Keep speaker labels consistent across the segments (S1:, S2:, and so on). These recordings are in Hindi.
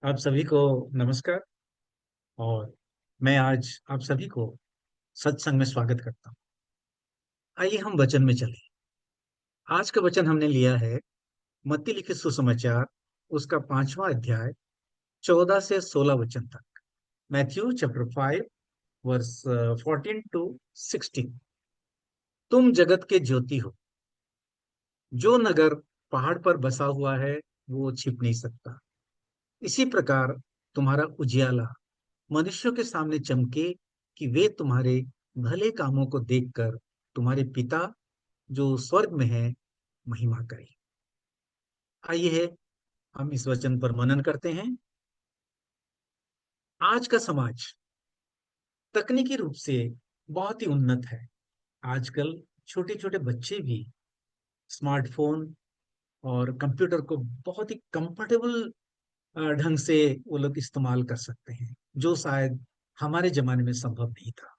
S1: आप सभी को नमस्कार। और मैं आज आप सभी को सत्संग में स्वागत करता हूँ। आइए हम वचन में चलें। आज का वचन हमने लिया है मत्ती लिखित सुसमाचार, उसका 5वां अध्याय, 14 से 16 वचन तक। Matthew chapter 5 verse 14 to 16। तुम जगत के ज्योति हो। जो नगर पहाड़ पर बसा हुआ है वो छिप नहीं सकता। इसी प्रकार तुम्हारा उजियाला मनुष्यों के सामने चमके, कि वे तुम्हारे भले कामों को देखकर तुम्हारे पिता जो स्वर्ग में है महिमा करें। आइए हम इस वचन पर मनन करते हैं। आज का समाज तकनीकी रूप से बहुत ही उन्नत है। आजकल छोटे छोटे बच्चे भी स्मार्टफोन और कंप्यूटर को बहुत ही कंफर्टेबल ढंग से वो लोग इस्तेमाल कर सकते हैं, जो शायद हमारे जमाने में संभव नहीं था।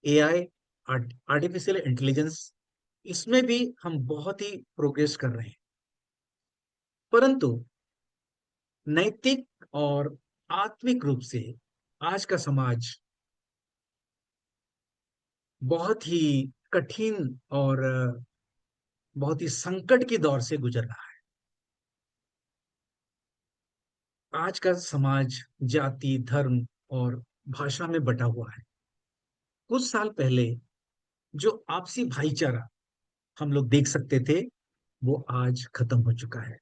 S1: एआई, आर्टिफिशियल इंटेलिजेंस, इसमें भी हम बहुत ही प्रोग्रेस कर रहे हैं। परंतु नैतिक और आत्मिक रूप से आज का समाज बहुत ही कठिन और बहुत ही संकट के दौर से गुजर रहा है। आज का समाज जाति, धर्म और भाषा में बटा हुआ है। कुछ साल पहले जो आपसी भाईचारा हम लोग देख सकते थे, वो आज खत्म हो चुका है।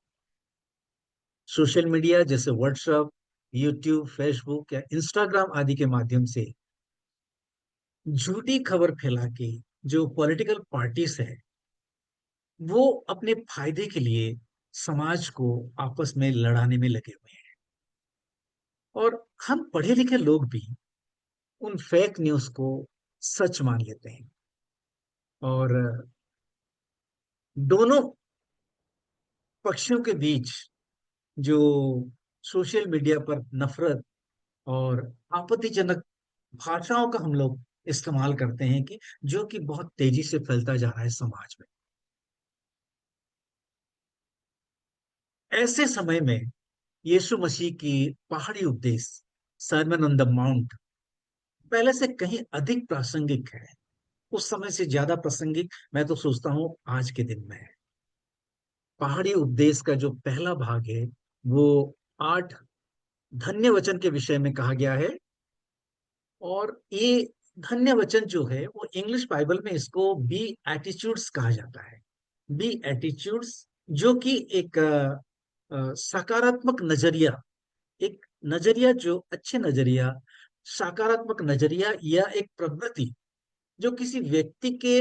S1: सोशल मीडिया जैसे व्हाट्सएप, यूट्यूब, फेसबुक या इंस्टाग्राम आदि के माध्यम से झूठी खबर फैला के जो पॉलिटिकल पार्टीज है, वो अपने फायदे के लिए समाज को आपस में लड़ाने में लगे हुए हैं। और हम पढ़े लिखे लोग भी उन फेक न्यूज को सच मान लेते हैं। और दोनों पक्षों के बीच जो सोशल मीडिया पर नफरत और आपत्तिजनक भाषाओं का हम लोग इस्तेमाल करते हैं, कि जो कि बहुत तेजी से फैलता जा रहा है समाज में। ऐसे समय में यीशु मसीह की पहाड़ी उपदेश, सरमन ऑन द माउंट, पहले से कहीं अधिक प्रासंगिक है। उस समय से ज्यादा प्रासंगिक मैं तो सोचता हूँ आज के दिन में है। पहाड़ी उपदेश का जो पहला भाग है, वो 8 धन्य वचन के विषय में कहा गया है। और ये धन्य वचन जो है, वो इंग्लिश बाइबल में इसको बी एटीट्यूड्स कहा जाता है। बी एटीट्यूड्स, जो कि एक सकारात्मक नजरिया, एक नजरिया जो अच्छे नजरिया, सकारात्मक नजरिया या एक प्रवृत्ति जो किसी व्यक्ति के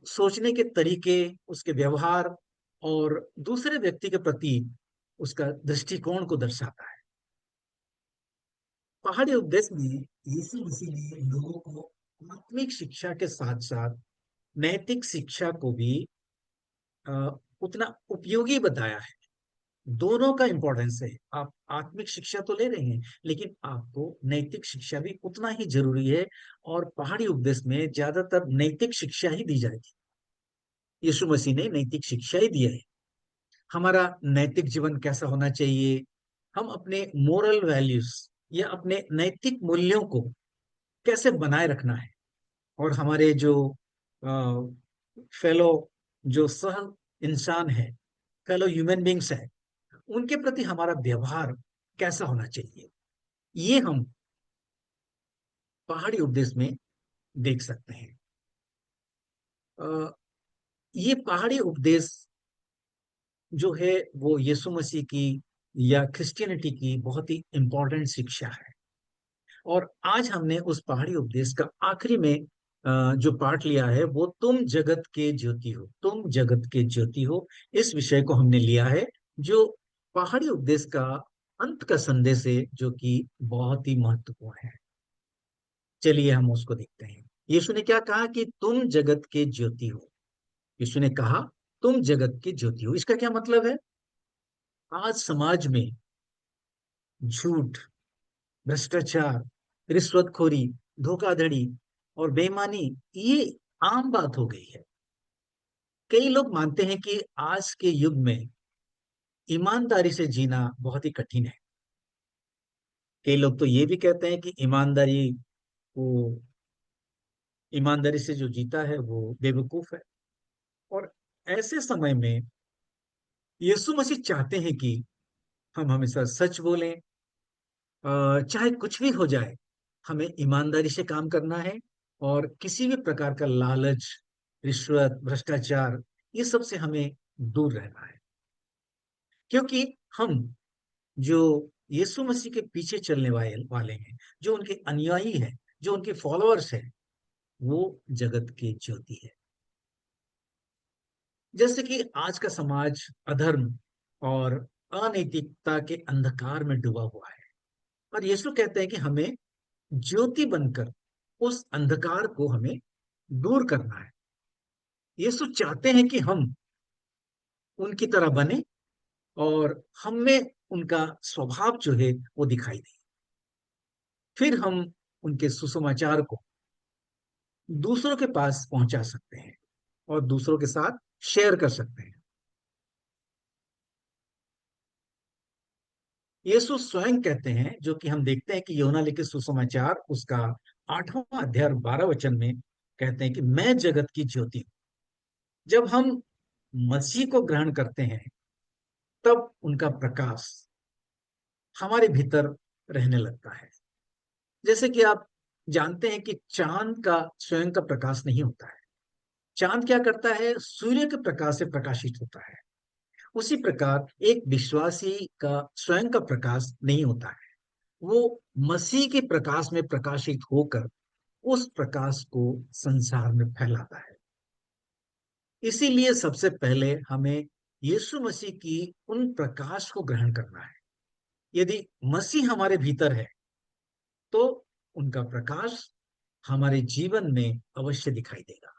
S1: सोचने के तरीके, उसके व्यवहार और दूसरे व्यक्ति के प्रति उसका दृष्टिकोण को दर्शाता है। पहाड़ी उपदेश में यीशु मसीह ने लोगों को आत्मिक शिक्षा के साथ साथ नैतिक शिक्षा को भी अ, उतना उपयोगी बताया है। दोनों का इंपॉर्टेंस है। आप आत्मिक शिक्षा तो ले रहे हैं, लेकिन आपको नैतिक शिक्षा भी उतना ही जरूरी है। और पहाड़ी उपदेश में ज्यादातर नैतिक शिक्षा ही दी जाएगी। यीशु मसीह ने नैतिक शिक्षा ही दिया है। हमारा नैतिक जीवन कैसा होना चाहिए, हम अपने मोरल वैल्यूज या अपने नैतिक मूल्यों को कैसे बनाए रखना है, और हमारे जो फेलो, जो सह इंसान है, फेलो ह्यूमन बींग्स है, उनके प्रति हमारा व्यवहार कैसा होना चाहिए, ये हम पहाड़ी उपदेश में देख सकते हैं। अ, ये पहाड़ी उपदेश जो है, वो यीशु मसीह की या क्रिश्चियनिटी की बहुत ही इंपॉर्टेंट शिक्षा है। और आज हमने उस पहाड़ी उपदेश का आखिरी में जो पार्ट लिया है, वो तुम जगत के ज्योति हो, तुम जगत के ज्योति हो। इस विषय को हमने लिया है, जो पहाड़ी उपदेश का अंत का संदेश है, जो कि बहुत ही महत्वपूर्ण है। चलिए हम उसको देखते हैं। यीशु ने क्या कहा कि तुम जगत के ज्योति हो। यीशु ने कहा तुम जगत की ज्योति हो। इसका क्या मतलब है? आज समाज में झूठ, भ्रष्टाचार, रिश्वतखोरी, धोखाधड़ी और बेईमानी, ये आम बात हो गई है। कई लोग मानते हैं कि आज के युग में ईमानदारी से जीना बहुत ही कठिन है। कई लोग तो ये भी कहते हैं कि वो ईमानदारी से जो जीता है वो बेवकूफ है। और ऐसे समय में यीशु मसीह चाहते हैं कि हम हमेशा सच बोलें, चाहे कुछ भी हो जाए। हमें ईमानदारी से काम करना है और किसी भी प्रकार का लालच, रिश्वत, भ्रष्टाचार, ये सब से हमें दूर रहना है। क्योंकि हम जो यीशु मसीह के पीछे चलने वाले हैं, जो उनके अनुयायी हैं, जो उनके फॉलोअर्स हैं, वो जगत की ज्योति है। जैसे कि आज का समाज अधर्म और अनैतिकता के अंधकार में डूबा हुआ है, और यीशु कहते हैं कि हमें ज्योति बनकर उस अंधकार को हमें दूर करना है। यीशु चाहते हैं कि हम उनकी तरह बने और हम में उनका स्वभाव जो है वो दिखाई दे। फिर हम उनके सुसमाचार को दूसरों के पास पहुंचा सकते हैं और दूसरों के साथ शेयर कर सकते हैं। यीशु स्वयं कहते हैं, जो कि हम देखते हैं कि यूहन्ना लिखित सुसमाचार उसका 8वां अध्याय 12 वचन में कहते हैं कि मैं जगत की ज्योति हूं। जब हम मसीह को ग्रहण करते हैं, तब उनका प्रकाश हमारे भीतर रहने लगता है। जैसे कि आप जानते हैं कि चांद का स्वयं का प्रकाश नहीं होता है। चांद क्या करता है? सूर्य के प्रकाश से प्रकाशित होता है। उसी प्रकार एक विश्वासी का स्वयं का प्रकाश नहीं होता है। वो मसीह के प्रकाश में प्रकाशित होकर उस प्रकाश को संसार में फैलाता है। इसीलिए सबसे पहले हमें यीशु मसीह की उन प्रकाश को ग्रहण करना है। यदि मसीह हमारे भीतर है, तो उनका प्रकाश हमारे जीवन में अवश्य दिखाई देगा।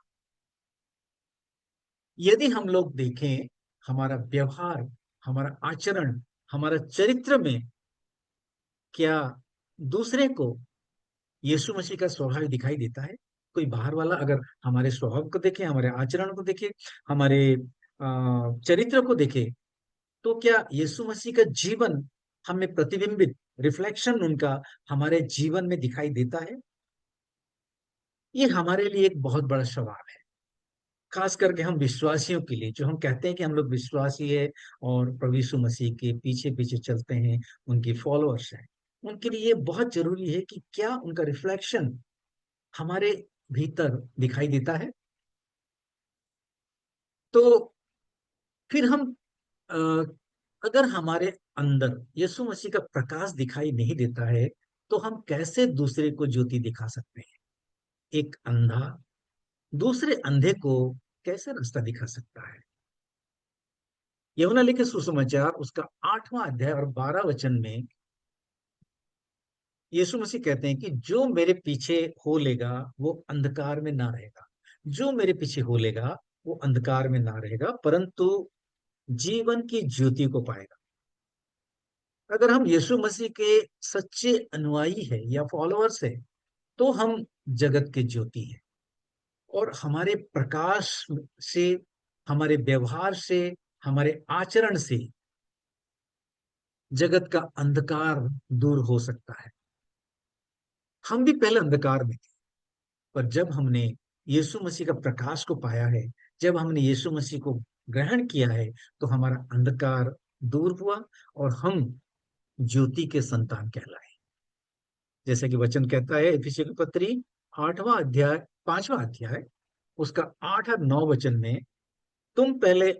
S1: यदि हम लोग देखें, हमारा व्यवहार, हमारा आचरण, हमारा चरित्र में क्या दूसरे को यीशु मसीह का स्वभाव दिखाई देता है? कोई बाहर वाला अगर हमारे स्वभाव को देखे, हमारे आचरण को देखे, हमारे चरित्र को देखे, तो क्या यीशु मसीह का जीवन हमें प्रतिबिंबित, रिफ्लेक्शन उनका हमारे जीवन में दिखाई देता है? ये हमारे लिए एक बहुत बड़ा सवाल है। खास करके हम विश्वासियों के लिए, जो हम कहते हैं कि हम लोग विश्वासी है और प्रभु यीशु मसीह के पीछे पीछे चलते हैं, उनके फॉलोअर्स हैं, उनके लिए ये बहुत जरूरी है कि क्या उनका रिफ्लेक्शन हमारे भीतर दिखाई देता है। तो फिर हम अ, अगर हमारे अंदर यीशु मसीह का प्रकाश दिखाई नहीं देता है, तो हम कैसे दूसरे को ज्योति दिखा सकते हैं? एक अंधा दूसरे अंधे को कैसे रास्ता दिखा सकता है? यूहन्ना लिखे सुसमाचार उसका 8वां अध्याय और 12 वचन में यीशु मसीह कहते हैं कि जो मेरे पीछे हो लेगा वो अंधकार में ना रहेगा। जो मेरे पीछे हो लेगा वो अंधकार में ना रहेगा, परंतु जीवन की ज्योति को पाएगा। अगर हम यीशु मसीह के सच्चे अनुयायी है या फॉलोअर्स है, तो हम जगत के ज्योति हैं। और हमारे प्रकाश से, हमारे व्यवहार से, हमारे आचरण से जगत का अंधकार दूर हो सकता है। हम भी पहले अंधकार में थे, पर जब हमने यीशु मसीह का प्रकाश को पाया है, जब हमने यीशु मसीह को ग्रहण किया है, तो हमारा अंधकार दूर हुआ और हम ज्योति के संतान कहलाए। जैसे कि वचन कहता है इफिसियों की पत्री 8वां अध्याय 5वां अध्याय उसका 8 और 9 वचन में, तुम पहले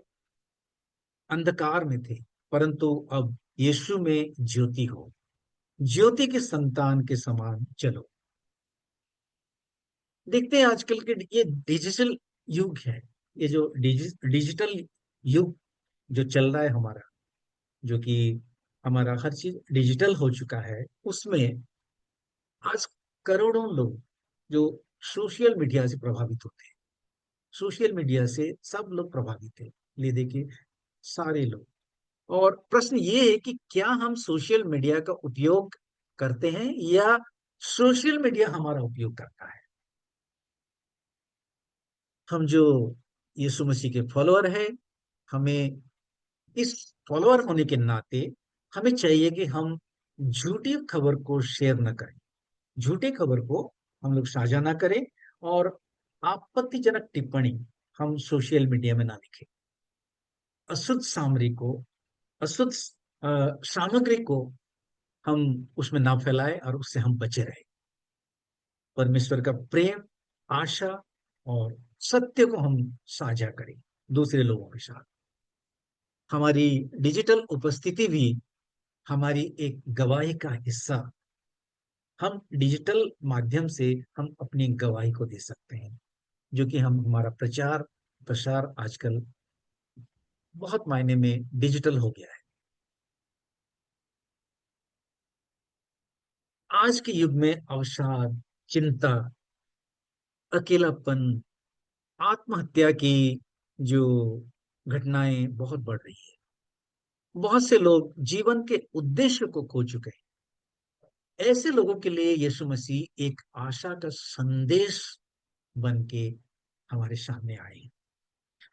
S1: अंधकार में थे, परंतु अब यीशु में ज्योति हो। ज्योति के संतान के समान चलो। देखते हैं आजकल के ये डिजिटल युग है। ये जो डिजिटल युग जो चल रहा है हमारा, जो कि हमारा हर चीज डिजिटल हो चुका है, उसमें आज करोड़ों लोग जो सोशल मीडिया से प्रभावित होते हैं, सोशल मीडिया से सब लोग प्रभावित है। ये देखिए, सारे लोग। और प्रश्न ये है कि क्या हम सोशल मीडिया का उपयोग करते हैं या सोशल मीडिया हमारा उपयोग करता है? हम जो यीशु मसीह के फॉलोअर हैं, हमें इस फॉलोअर होने के नाते हमें चाहिए कि हम झूठी खबर को शेयर न करें, झूठी खबर को हम लोग साझा ना करें, और आपत्तिजनक टिप्पणी हम सोशल मीडिया में ना लिखें। अशुद्ध सामग्री को, अशुद्ध सामग्री को हम उसमें ना फैलाएं और उससे हम बचे रहें। परमेश्वर का प्रेम, आशा और सत्य को हम साझा करें दूसरे लोगों के साथ। हमारी डिजिटल उपस्थिति भी हमारी एक गवाही का हिस्सा। हम डिजिटल माध्यम से हम अपनी गवाही को दे सकते हैं, जो कि हम हमारा प्रचार प्रसार आजकल बहुत मायने में डिजिटल हो गया है। आज के युग में अवसाद, चिंता, अकेलापन, आत्महत्या की जो घटनाएं बहुत बढ़ रही है। बहुत से लोग जीवन के उद्देश्य को खो चुके हैं। ऐसे लोगों के लिए यीशु मसीह एक आशा का संदेश बन के हमारे सामने आए।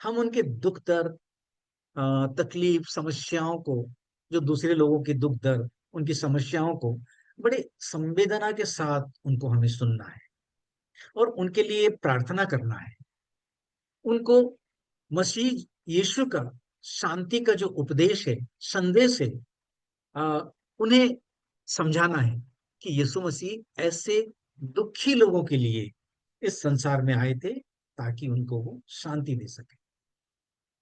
S1: हम उनके दुख दर्द, तकलीफ, समस्याओं को, जो दूसरे लोगों के दुख दर्द, उनकी समस्याओं को बड़े संवेदना के साथ उनको हमें सुनना है और उनके लिए प्रार्थना करना है। उनको मसीह यीशु का शांति का जो उपदेश है, संदेश है, आ, उन्हें समझाना है कि यीशु मसीह ऐसे दुखी लोगों के लिए इस संसार में आए थे ताकि उनको वो शांति दे सके।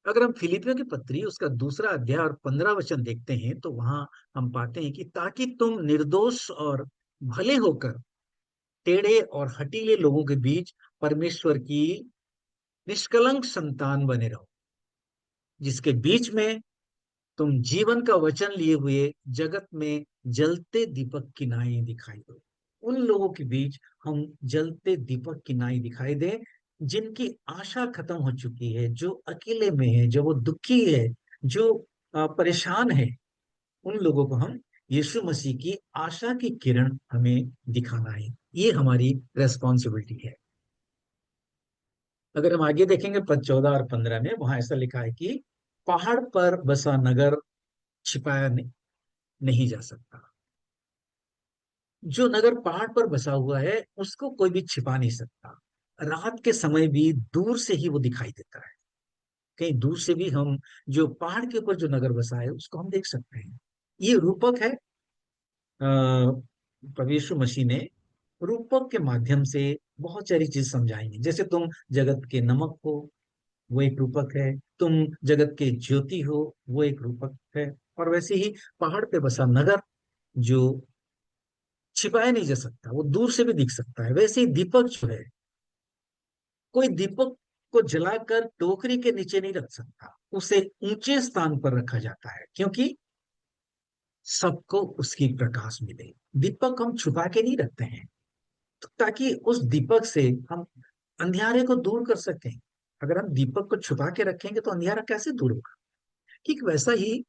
S1: अगर हम फिलिपियों की पत्री उसका 2 अध्याय और 15 वचन देखते हैं तो वहां हम पाते हैं कि ताकि तुम निर्दोष और भले होकर टेढ़े और हठीले लोगों के बीच परमेश्वर की निष्कलंक संतान बने रहो, जिसके बीच में तुम जीवन का वचन लिए हुए जगत में जलते दीपक की नाई दिखाई दो। उन लोगों के बीच हम जलते दीपक की नाई दिखाई दे, जिनकी आशा खत्म हो चुकी है, जो अकेले में है, जो वो दुखी है, जो परेशान है। उन लोगों को हम यीशु मसीह की आशा की किरण हमें दिखाना है। ये हमारी रेस्पॉन्सिबिलिटी है। अगर हम आगे देखेंगे पद 14 और 15 में, वहां ऐसा लिखा है कि पहाड़ पर बसा नगर छिपाया नहीं जा सकता। जो नगर पहाड़ पर बसा हुआ है उसको कोई भी छिपा नहीं सकता। रात के समय भी दूर से ही वो दिखाई देता है। कहीं दूर से भी हम जो पहाड़ के ऊपर जो नगर बसा है उसको हम देख सकते हैं। ये रूपक है। प्रभु यीशु मसीह ने रूपक के माध्यम से बहुत सारी चीज समझाएंगे। जैसे तुम जगत के नमक हो, वो एक रूपक है। तुम जगत के ज्योति हो, वो एक रूपक है। और वैसे ही पहाड़ पे बसा नगर जो छिपाया नहीं जा सकता, वो दूर से भी दिख सकता है। वैसे ही दीपक जो है, कोई दीपक को जलाकर टोकरी के नीचे नहीं रख सकता, उसे ऊंचे स्थान पर रखा जाता है, क्योंकि सबको उसकी प्रकाश मिले। दीपक हम छुपा के नहीं रखते हैं, तो ताकि उस दीपक से हम अंधियारे को दूर कर सकें। अगर हम दीपक को छुपा के रखेंगे तो अंधियारा कैसे दूर होगा? ठीक वैसा ही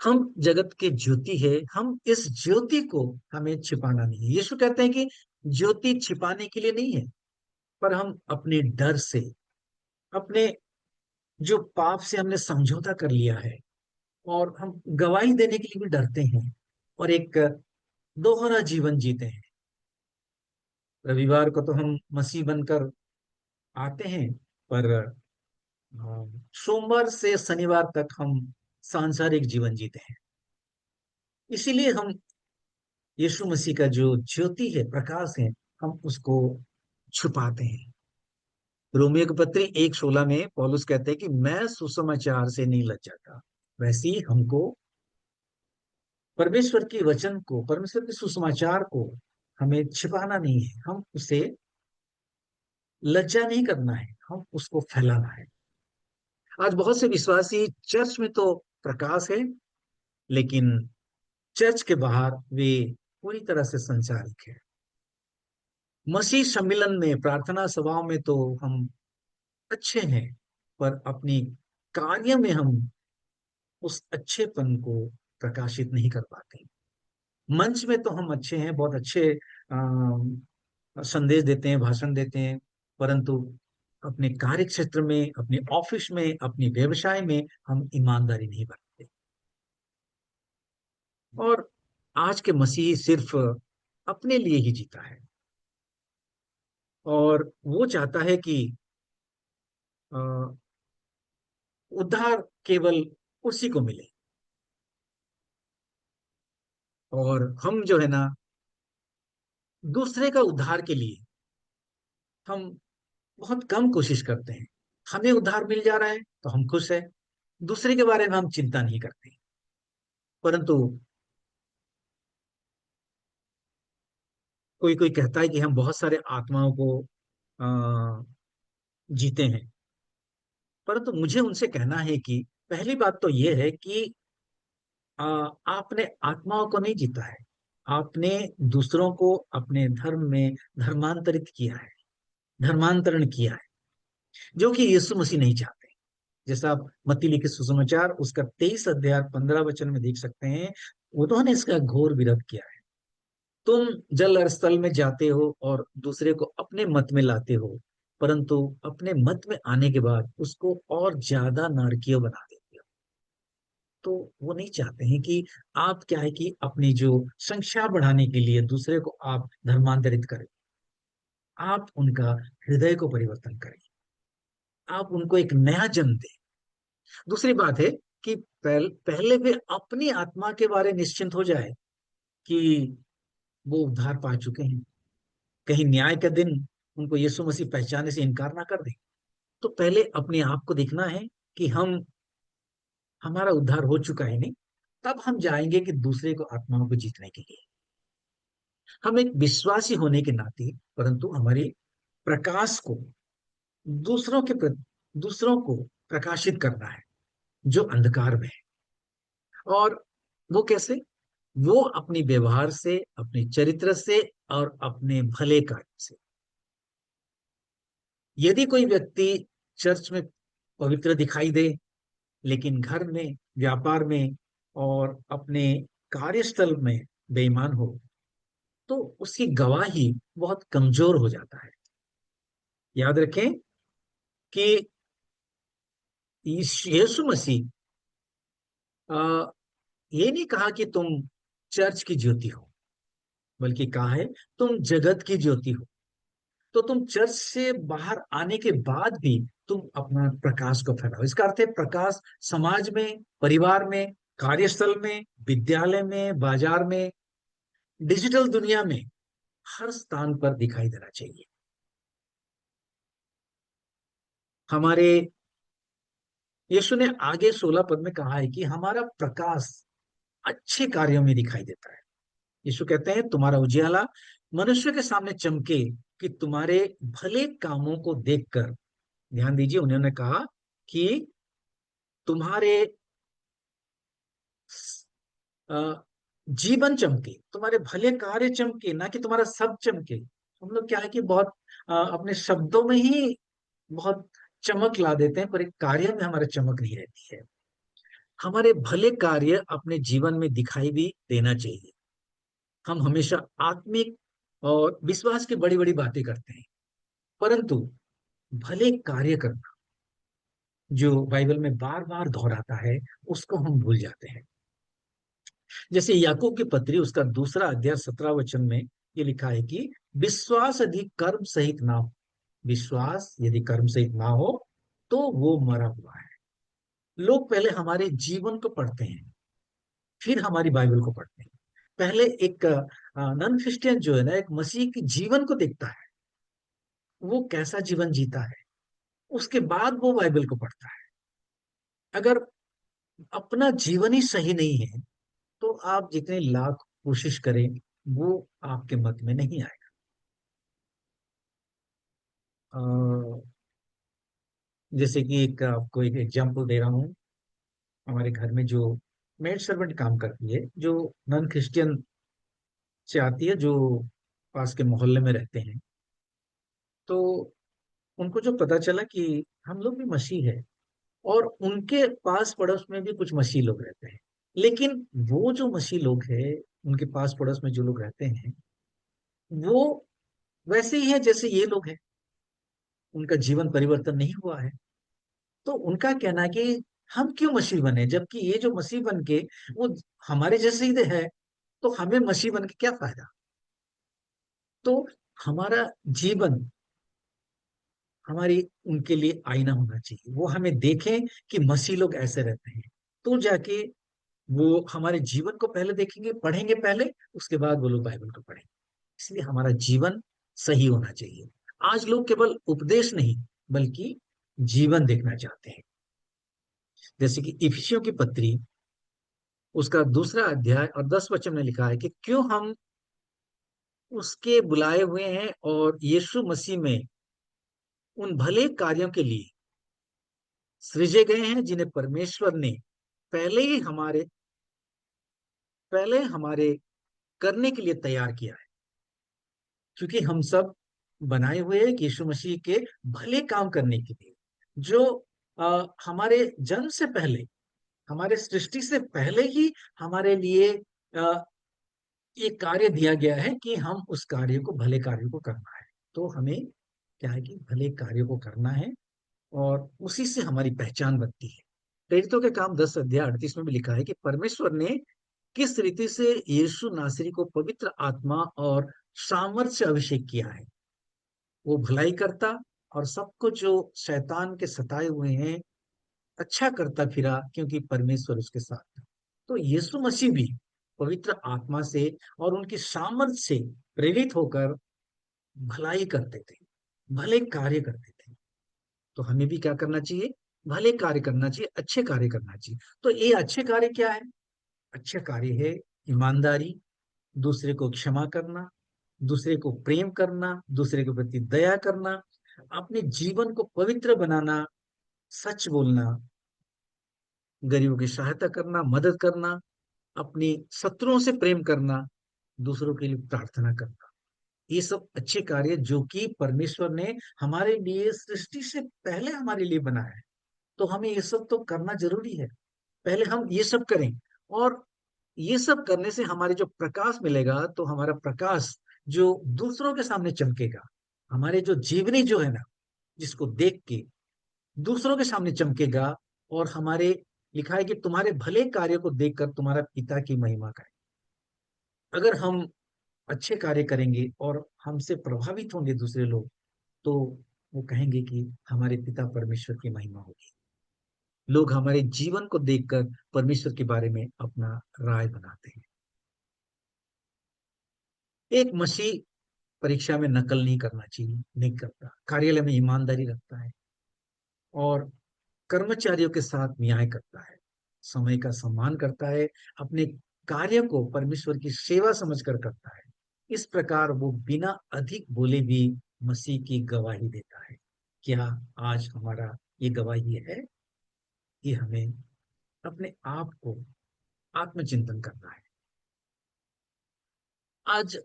S1: हम जगत के ज्योति है, हम इस ज्योति को हमें छिपाना नहीं है। यीशु कहते हैं कि ज्योति छिपाने के लिए नहीं है, पर हम अपने डर से, अपने जो पाप से हमने समझौता कर लिया है, और हम गवाही देने के लिए भी डरते हैं और एक दोहरा जीवन जीते हैं। रविवार को तो हम मसीह बनकर आते हैं, पर सोमवार से शनिवार तक हम सांसारिक जीवन जीते हैं। इसीलिए हम यीशु मसीह का जो ज्योति है, प्रकाश है, हम उसको छुपाते हैं। रोमियो की पत्री 1:16 में पौलुस कहते हैं कि मैं सुसमाचार से नहीं लज्जाता। वैसे ही हमको परमेश्वर के वचन को, परमेश्वर के सुसमाचार को हमें छिपाना नहीं है, हम उसे लज्जा नहीं करना है, हम उसको फैलाना है। आज बहुत से विश्वासी चर्च में तो प्रकाश है, लेकिन चर्च के बाहर वे पूरी तरह से संचारित है। मसीह सम्मेलन में, प्रार्थना सभाओं में तो हम अच्छे हैं, पर अपनी कार्य में हम उस अच्छेपन को प्रकाशित नहीं कर पाते। मंच में तो हम अच्छे हैं, बहुत अच्छे संदेश देते हैं, भाषण देते हैं, परंतु अपने कार्य क्षेत्र में, अपने ऑफिस में, अपने व्यवसाय में हम ईमानदारी नहीं बरतते। और आज के मसीही सिर्फ अपने लिए ही जीता है, और वो चाहता है कि अ, उद्धार केवल उसी को मिले। और हम जो है ना, दूसरे का उद्धार के लिए हम बहुत कम कोशिश करते हैं। हमें उद्धार मिल जा रहा है तो हम खुश है, दूसरे के बारे में हम चिंता नहीं करते। परंतु कोई कोई कहता है कि हम बहुत सारे आत्माओं को आ, जीते हैं। परंतु मुझे उनसे कहना है कि पहली बात तो यह है कि आपने आत्माओं को नहीं जीता है, आपने दूसरों को अपने धर्म में धर्मांतरित किया है, धर्मांतरण किया है, जो कि यीशु मसीह नहीं चाहते। जैसा आप मत्ती लिखित सुसमाचार उसका 23 अध्याय 15 वचन में देख सकते हैं, उन्होंने इसका घोर विरोध किया है। तुम जल और स्थल में जाते हो और दूसरे को अपने मत में लाते हो, परंतु अपने मत में आने के बाद उसको और ज्यादा नारकीय बना देते हो। तो वो नहीं चाहते हैं कि आप क्या है कि अपनी जो संख्या बढ़ाने के लिए दूसरे को आप धर्मांतरित करें। आप उनका हृदय को परिवर्तन करें, आप उनको एक नया जन्म दें। दूसरी बात है कि पहले वे अपनी आत्मा के बारे निश्चिंत हो जाए कि वो उद्धार पा चुके हैं, कहीं न्याय का दिन उनको यीशु मसीह पहचाने से इनकार ना कर दे। तो पहले अपने आप को देखना है कि हम हमारा उद्धार हो चुका है नहीं, तब हम जाएंगे कि दूसरे को आत्माओं को जीतने के लिए। हम एक विश्वासी होने के नाते, परंतु हमारे प्रकाश को दूसरों के दूसरों को प्रकाशित करना है जो अंधकार में है। और वो कैसे? वो अपने व्यवहार से, अपने चरित्र से और अपने भले कार्य से। यदि कोई व्यक्ति चर्च में पवित्र दिखाई दे, लेकिन घर में, व्यापार में और अपने कार्यस्थल में बेईमान हो, तो उसकी गवाही बहुत कमजोर हो जाता है। याद रखें कि यीशु मसीह आ, ये नहीं कहा कि तुम चर्च की ज्योति हो, बल्कि कहा है तुम जगत की ज्योति हो। तो तुम चर्च से बाहर आने के बाद भी तुम अपना प्रकाश को फैलाओ। इसका अर्थ है प्रकाश समाज में, परिवार में, कार्यस्थल में, विद्यालय में, बाजार में, डिजिटल दुनिया में, हर स्थान पर दिखाई देना चाहिए। हमारे यीशु ने आगे 16 पद में कहा है कि हमारा प्रकाश अच्छे कार्यों में दिखाई देता है। यीशु कहते हैं तुम्हारा उजियाला मनुष्य के सामने चमके, कि तुम्हारे भले कामों को देखकर, ध्यान दीजिए उन्होंने कहा कि तुम्हारे अ, जीवन चमके, तुम्हारे भले कार्य चमके, ना कि तुम्हारा सब चमके। हम लोग क्या है कि बहुत अपने शब्दों में ही बहुत चमक ला देते हैं, पर एक कार्य में हमारा चमक नहीं रहती है। हमारे भले कार्य अपने जीवन में दिखाई भी देना चाहिए। हम हमेशा आत्मिक और विश्वास की बड़ी बड़ी बातें करते हैं, परंतु भले कार्य करना जो बाइबल में बार बार दोहराता है, उसको हम भूल जाते हैं। जैसे याकूब की पत्री उसका 2 अध्याय 17 वचन में ये लिखा है कि विश्वास यदि कर्म सहित ना हो, विश्वास यदि कर्म सहित ना हो तो वो मरा हुआ है। लोग पहले हमारे जीवन को पढ़ते हैं, फिर हमारी बाइबल को पढ़ते हैं। पहले एक नॉन क्रिश्चियन जो है ना, एक मसीह के जीवन को देखता है, वो कैसा जीवन जीता है, उसके बाद वो बाइबल को पढ़ता है। अगर अपना जीवन ही सही नहीं है, तो आप जितने लाख कोशिश करें, वो आपके मत में नहीं आएगा। जैसे कि एक आपको एक एग्जांपल दे रहा हूँ। हमारे घर में जो मेड सर्वेंट काम करती है, जो नॉन क्रिश्चियन से आती है, जो पास के मोहल्ले में रहते हैं, तो उनको जो पता चला कि हम लोग भी मसीह है, और उनके पास पड़ोस में भी कुछ मसीह लोग रहते हैं, लेकिन वो जो मसीह लोग हैं, उनके पास पड़ोस में जो लोग रहते हैं, वो वैसे ही है जैसे ये लोग हैं। उनका जीवन परिवर्तन नहीं हुआ है। तो उनका कहना है कि हम क्यों मसीह बने, जबकि ये जो मसीह बन के वो हमारे जैसे ही है, तो हमें मसीह बन के क्या फायदा। तो हमारा जीवन हमारी उनके लिए आईना होना चाहिए, वो हमें देखें कि मसीह लोग ऐसे रहते हैं, तो जाके वो हमारे जीवन को पहले देखेंगे, पढ़ेंगे पहले, उसके बाद वो लोग बाइबल को पढ़ेंगे। इसलिए हमारा जीवन सही होना चाहिए। आज लोग केवल उपदेश नहीं बल्कि जीवन देखना चाहते हैं। जैसे कि इफिसियों की पत्री, उसका 2 अध्याय और 10 वचन में लिखा है कि क्यों हम उसके बुलाए हुए हैं और यीशु मसीह में उन भले कार्यों के लिए सृजे गए हैं जिन्हें परमेश्वर ने पहले ही पहले हमारे करने के लिए तैयार किया है। क्योंकि हम सब बनाए हुए हैं कि यीशु मसीह के भले काम करने के लिए, जो हमारे जन्म से पहले, हमारे सृष्टि से पहले ही हमारे लिए ये कार्य दिया गया है कि हम उस कार्य को, भले कार्य को करना है। तो हमें क्या है कि भले कार्य को करना है, और उसी से हमारी पहचान बनती है। प्रेरितों के काम 10 अध्याय 38 में भी लिखा है कि परमेश्वर ने किस रीति से यीशु नासरी को पवित्र आत्मा और सामर्थ्य से अभिषेक किया है। वो भलाई करता और सबको जो शैतान के सताए हुए हैं अच्छा करता फिरा, क्योंकि परमेश्वर उसके साथ था। तो यीशु मसीह भी पवित्र आत्मा से और उनकी सामर्थ्य से प्रेरित होकर भलाई करते थे, भले कार्य करते थे। तो हमें भी क्या करना चाहिए, भले कार्य करना चाहिए, अच्छे कार्य करना चाहिए। तो ये अच्छे कार्य क्या है, अच्छे कार्य है ईमानदारी, दूसरे को क्षमा करना, दूसरे को प्रेम करना, दूसरे के प्रति दया करना, अपने जीवन को पवित्र बनाना, सच बोलना, गरीबों की सहायता करना, मदद करना, अपने शत्रुओं से प्रेम करना, दूसरों के लिए प्रार्थना करना। ये सब अच्छे कार्य जो कि परमेश्वर ने हमारे लिए सृष्टि से पहले हमारे लिए बनाया है। तो हमें ये सब तो करना जरूरी है। पहले हम ये सब करें, और ये सब करने से हमारे जो प्रकाश मिलेगा, तो हमारा प्रकाश जो दूसरों के सामने चमकेगा, हमारे जो जीवनी जो है ना, जिसको देख के दूसरों के सामने चमकेगा। और हमारे लिखा है कि तुम्हारे भले कार्य को देखकर तुम्हारा पिता की महिमा करे। अगर हम अच्छे कार्य करेंगे और हमसे प्रभावित होंगे दूसरे लोग, तो वो कहेंगे कि हमारे पिता परमेश्वर की महिमा होगी। लोग हमारे जीवन को देखकर परमेश्वर के बारे में अपना राय बनाते हैं। एक मसीह परीक्षा में नकल नहीं करना चाहिए, नहीं करता, कार्यालय में ईमानदारी रखता है, और कर्मचारियों के साथ न्याय करता है, समय का सम्मान करता है, अपने कार्य को परमेश्वर की सेवा समझकर करता है। इस प्रकार वो बिना अधिक बोले भी मसीह की गवाही देता है। क्या आज हमारा ये गवाही है कि हमें अपने आप को आत्मचिंतन करना है। आज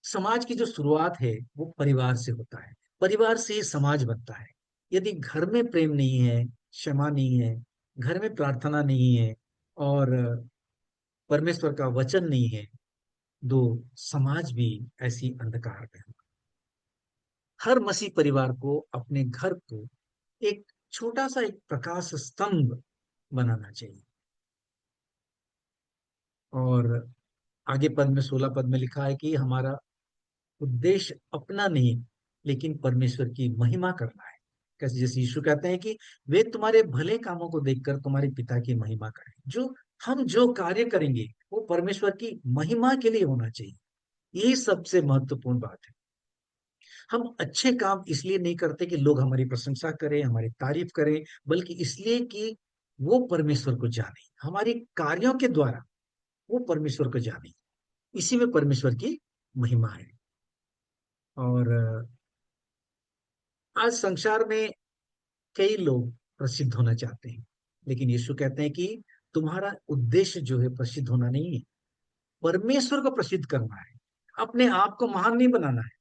S1: समाज की जो शुरुआत है वो परिवार से होता है, परिवार से ही समाज बनता है। यदि घर में प्रेम नहीं है, क्षमा नहीं है, घर में प्रार्थना नहीं है, और परमेश्वर का वचन नहीं है, तो समाज भी ऐसी अंधकार में होगा। हर मसीह परिवार को अपने घर को एक छोटा सा एक प्रकाश स्तंभ बनाना चाहिए। और आगे पद में 16 पद में लिखा है कि हमारा उद्देश्य अपना नहीं, लेकिन परमेश्वर की महिमा करना है। कैसे, जैसे यीशु कहते हैं कि वे तुम्हारे भले कामों को देखकर तुम्हारे पिता की महिमा करें। जो हम जो कार्य करेंगे वो परमेश्वर की महिमा के लिए होना चाहिए। यही सबसे महत्वपूर्ण बात है। हम अच्छे काम इसलिए नहीं करते कि लोग हमारी प्रशंसा करें, हमारी तारीफ करें, बल्कि इसलिए कि वो परमेश्वर को जाने, हमारे कार्यों के द्वारा वो परमेश्वर को जाने। इसी में परमेश्वर की महिमा है। और आज संसार में कई लोग प्रसिद्ध होना चाहते हैं, लेकिन यीशु कहते हैं कि तुम्हारा उद्देश्य जो है प्रसिद्ध होना नहीं है, परमेश्वर को प्रसिद्ध करना है। अपने आप को महान नहीं बनाना है,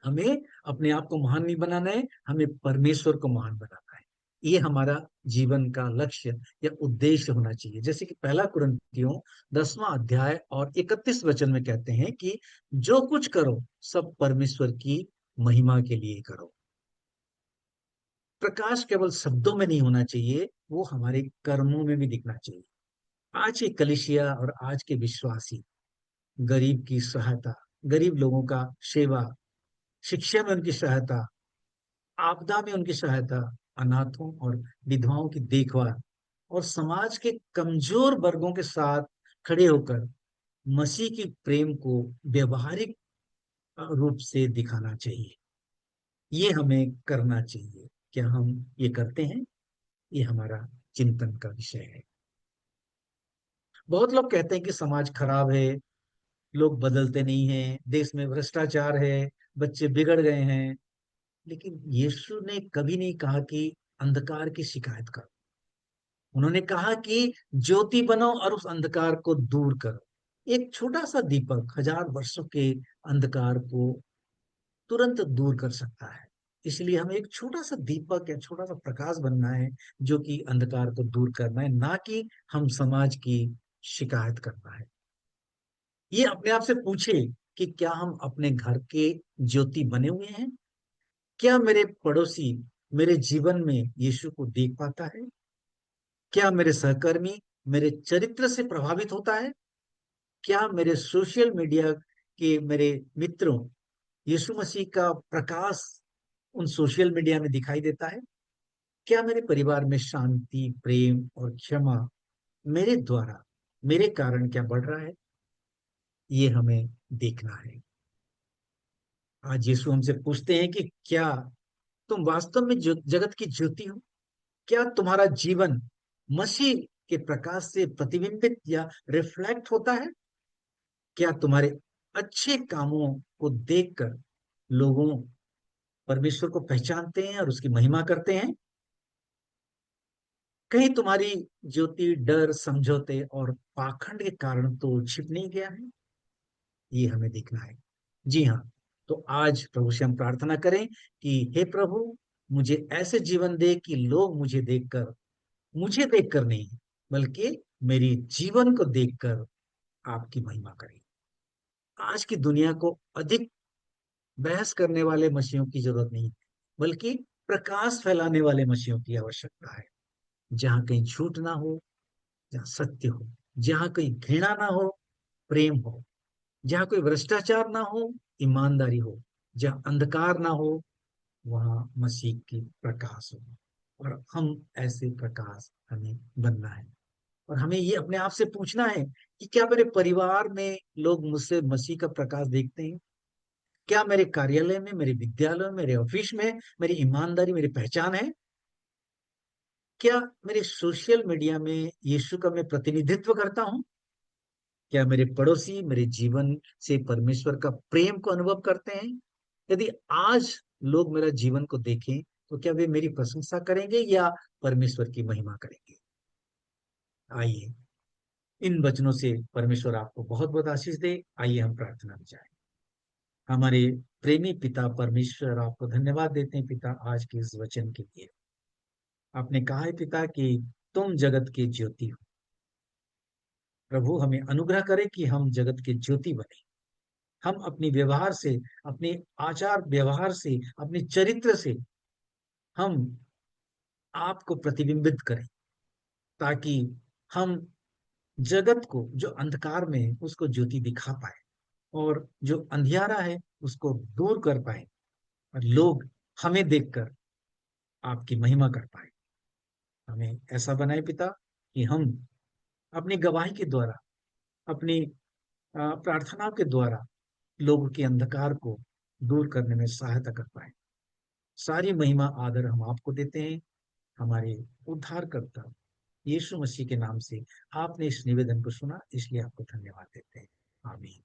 S1: हमें अपने आप को महान नहीं बनाना है, हमें परमेश्वर को महान बनाना है। ये हमारा जीवन का लक्ष्य या उद्देश्य होना चाहिए। जैसे कि 1 कुरिन्थियों 10वां अध्याय और 31 वचन में कहते हैं कि जो कुछ करो सब परमेश्वर की महिमा के लिए करो। प्रकाश केवल शब्दों में नहीं होना चाहिए, वो हमारे कर्मों में भी दिखना चाहिए। आज के कलीसिया और आज के विश्वासी गरीब की सहायता, गरीब लोगों का सेवा, शिक्षा में उनकी सहायता, आपदा में उनकी सहायता, अनाथों और विधवाओं की देखभाल और समाज के कमजोर वर्गों के साथ खड़े होकर मसीह की प्रेम को व्यवहारिक रूप से दिखाना चाहिए। ये हमें करना चाहिए। क्या हम ये करते हैं? ये हमारा चिंतन का विषय है। बहुत लोग कहते हैं कि समाज खराब है, लोग बदलते नहीं हैं, देश में भ्रष्टाचार है, बच्चे बिगड़ गए हैं। लेकिन यीशु ने कभी नहीं कहा कि अंधकार की शिकायत करो। उन्होंने कहा कि ज्योति बनो और उस अंधकार को दूर करो। एक छोटा सा दीपक हजार वर्षों के अंधकार को तुरंत दूर कर सकता है। इसलिए हमें एक छोटा सा दीपक या छोटा सा प्रकाश बनना है, जो कि अंधकार को दूर करना है, ना कि हम समाज की शिकायत करना है। ये अपने आप से पूछे कि क्या हम अपने घर के ज्योति बने हुए हैं? क्या मेरे पड़ोसी मेरे जीवन में यीशु को देख पाता है? क्या मेरे सहकर्मी मेरे चरित्र से प्रभावित होता है? क्या मेरे सोशल मीडिया के मेरे मित्रों यीशु मसीह का प्रकाश उन सोशल मीडिया में दिखाई देता है? क्या मेरे परिवार में शांति, प्रेम और क्षमा मेरे द्वारा, मेरे कारण क्या बढ़ रहा है? ये हमें देखना है। आज यीशु हमसे पूछते हैं कि क्या तुम वास्तव में जगत की ज्योति हो? क्या तुम्हारा जीवन मसीह के प्रकाश से प्रतिबिंबित या रिफ्लेक्ट होता है? क्या तुम्हारे अच्छे कामों को देखकर लोगों परमेश्वर को पहचानते हैं और उसकी महिमा करते हैं? कहीं तुम्हारी ज्योति डर, समझौते और पाखंड के कारण तो छिप नहीं गया है? ये हमें देखना है। जी हाँ। तो आज प्रभु से हम प्रार्थना करें कि हे प्रभु, मुझे ऐसे जीवन दे कि लोग मुझे देखकर नहीं, बल्कि मेरी जीवन को देखकर आपकी महिमा करें। आज की दुनिया को अधिक बहस करने वाले मसीहों की जरूरत नहीं, बल्कि प्रकाश फैलाने वाले मसीहों की आवश्यकता है। जहां कहीं झूठ ना हो, जहां सत्य हो, जहां कहीं घृणा ना हो, प्रेम हो, जहां कोई भ्रष्टाचार ना हो, ईमानदारी हो, जहां अंधकार ना हो, वहां मसीह की प्रकाश हो। और हम ऐसे प्रकाश हमें बनना है। और हमें ये अपने आप से पूछना है कि क्या मेरे परिवार में लोग मुझसे मसीह का प्रकाश देखते हैं? क्या मेरे कार्यालय में, मेरे विद्यालय में, मेरे ऑफिस में मेरी ईमानदारी मेरी पहचान है? क्या मेरे सोशल मीडिया में यीशु का मैं प्रतिनिधित्व करता हूँ? क्या मेरे पड़ोसी मेरे जीवन से परमेश्वर का प्रेम को अनुभव करते हैं? यदि आज लोग मेरा जीवन को देखें, तो क्या वे मेरी प्रशंसा करेंगे या परमेश्वर की महिमा करेंगे? आइए, इन वचनों से परमेश्वर आपको बहुत बहुत आशीष दे। आइए हम प्रार्थना में जाएं। हमारे प्रेमी पिता परमेश्वर, आपको धन्यवाद देते हैं पिता, आज के इस वचन के लिए। आपने कहा है पिता कि तुम जगत की ज्योति हो। प्रभु, हमें अनुग्रह करे कि हम जगत के ज्योति बने। हम अपनी व्यवहार से, अपने आचार व्यवहार से, अपने चरित्र से हम आपको प्रतिबिंबित करें, ताकि हम जगत को जो अंधकार में है उसको ज्योति दिखा पाए, और जो अंधियारा है उसको दूर कर पाए, और लोग हमें देखकर आपकी महिमा कर पाए। हमें ऐसा बनाए पिता कि हम अपनी गवाही के द्वारा, अपनी प्रार्थनाओं के द्वारा लोगों के अंधकार को दूर करने में सहायता कर पाए। सारी महिमा आदर हम आपको देते हैं, हमारे उद्धारकर्ता यीशु मसीह के नाम से। आपने इस निवेदन को सुना, इसलिए आपको धन्यवाद देते हैं। आमीन।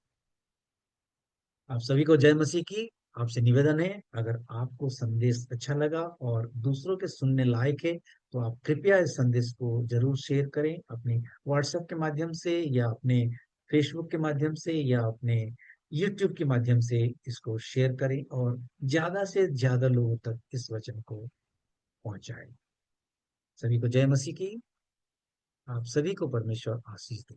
S1: आप सभी को जय मसीह की। आपसे निवेदन है, अगर आपको संदेश अच्छा लगा और दूसरों के सुनने लायक है, तो आप कृपया इस संदेश को जरूर शेयर करें, अपने व्हाट्सएप के माध्यम से या अपने फेसबुक के माध्यम से या अपने यूट्यूब के माध्यम से इसको शेयर करें, और ज्यादा से ज्यादा लोगों तक इस वचन को पहुंचाएं। सभी को जय मसीह की। आप सभी को परमेश्वर आशीष दे।